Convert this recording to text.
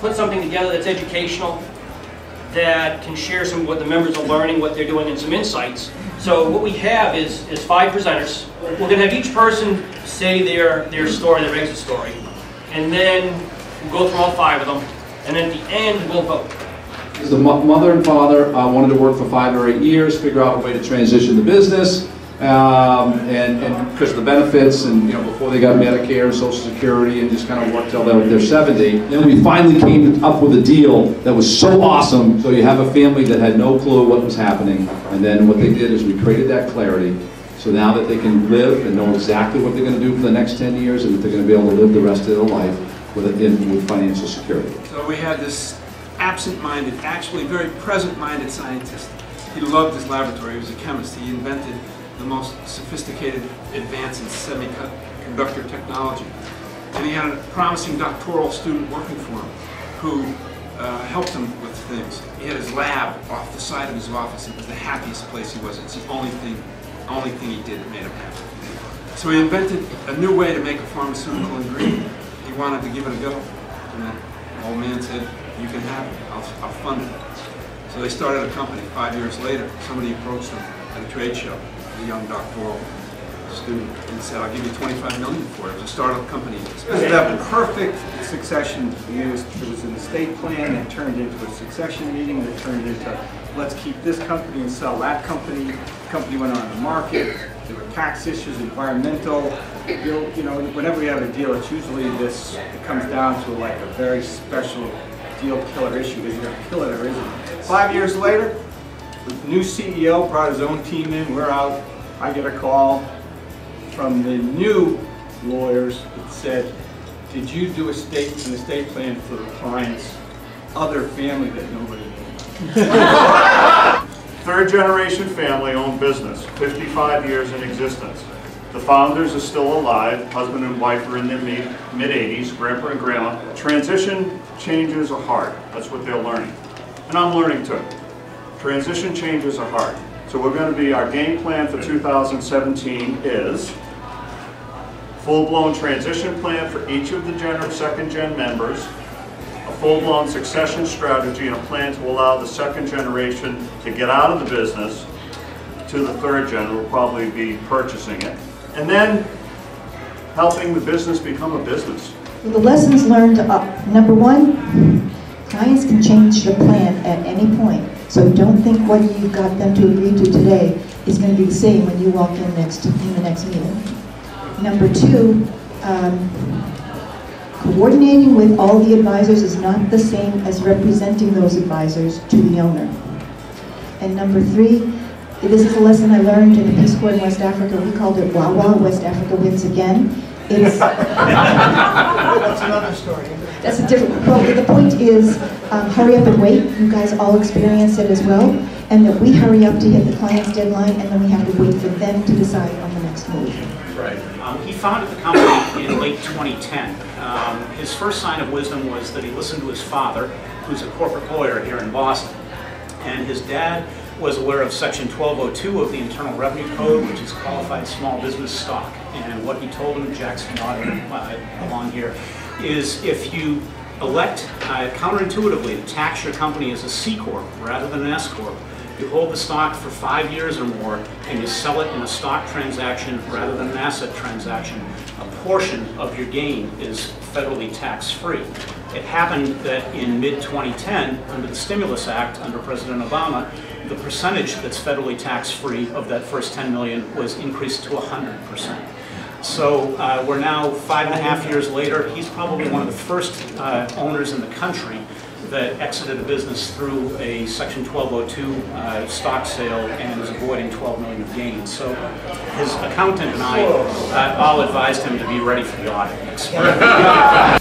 put something together that's educational, that can share some of what the members are learning, what they're doing, and some insights. So what we have is 5 presenters. We're going to have each person say their story, their exit story, and then we'll go through all 5 of them, and then at the end we'll vote. The mother and father wanted to work for 5 or 8 years, figure out a way to transition the business, and because of the benefits, and before they got Medicare and Social Security, and just kind of worked till they're 70. Then we finally came up with a deal that was so awesome. So you have a family that had no clue what was happening, and then what they did is we created that clarity. So now that they can live and know exactly what they're going to do for the next 10 years, and that they're going to be able to live the rest of their life with financial security. So we had this absent-minded, actually very present-minded scientist. He loved his laboratory. He was a chemist. He invented the most sophisticated advance in semiconductor technology. And he had a promising doctoral student working for him who helped him with things. He had his lab off the side of his office. It was the happiest place he was. It's the only thing he did that made him happy. So he invented a new way to make a pharmaceutical ingredient. He wanted to give it a go. And the old man said, "You can have it. I'll fund it." So they started a company. 5 years later, somebody approached them at a trade show, a young doctoral student, and said, "I'll give you $25 million for it." It was a startup company. The perfect succession used. There was an estate plan that turned into a succession meeting that turned into, let's keep this company and sell that company. The company went on the market. There were tax issues, environmental. Whenever we have a deal, it's usually this. It comes down to like a very special deal killer issue. Is it going to kill it or isn't it? 5 years later, the new CEO brought his own team in. We're out. I get a call from the new lawyers that said, "Did you do an estate plan for the client's other family that nobody knew?" Third generation family owned business, 55 years in existence. The founders are still alive. Husband and wife are in their mid-80s, grandpa and grandma. Transition changes are hard. That's what they're learning. And I'm learning too. Transition changes are hard. So we're going to be, our game plan for 2017 is full-blown transition plan for each of the second-gen members, a full-blown succession strategy, and a plan to allow the second generation to get out of the business to the third gen, who will probably be purchasing it, and then helping the business become a business. The lessons learned are, number 1, clients can change their plan at any point. So don't think what you've got them to agree to today is going to be the same when you walk in the next meeting. Number 2, coordinating with all the advisors is not the same as representing those advisors to the owner. And number 3, this is a lesson I learned in the Peace Corps in West Africa. We called it Wawa, West Africa wins again. It's That's another story. That's a different, well, the point is, hurry up and wait. You guys all experience it as well. And that we hurry up to hit the client's deadline, and then we have to wait for them to decide on the next move. Right. He founded the company in late 2010. His first sign of wisdom was that he listened to his father, who's a corporate lawyer here in Boston. And his dad was aware of Section 1202 of the Internal Revenue Code, which is qualified small business stock. And what he told him, Jack's nodding along here, is if you elect counterintuitively to tax your company as a C Corp rather than an S Corp, you hold the stock for 5 years or more, and you sell it in a stock transaction rather than an asset transaction, a portion of your gain is federally tax-free. It happened that in mid-2010, under the Stimulus Act, under President Obama, the percentage that's federally tax-free of that first $10 million was increased to 100%. So we're now 5.5 years later. He's probably one of the first owners in the country that exited a business through a Section 1202 stock sale and is avoiding $12 million of gains. So his accountant and I all advised him to be ready for the audit next spring.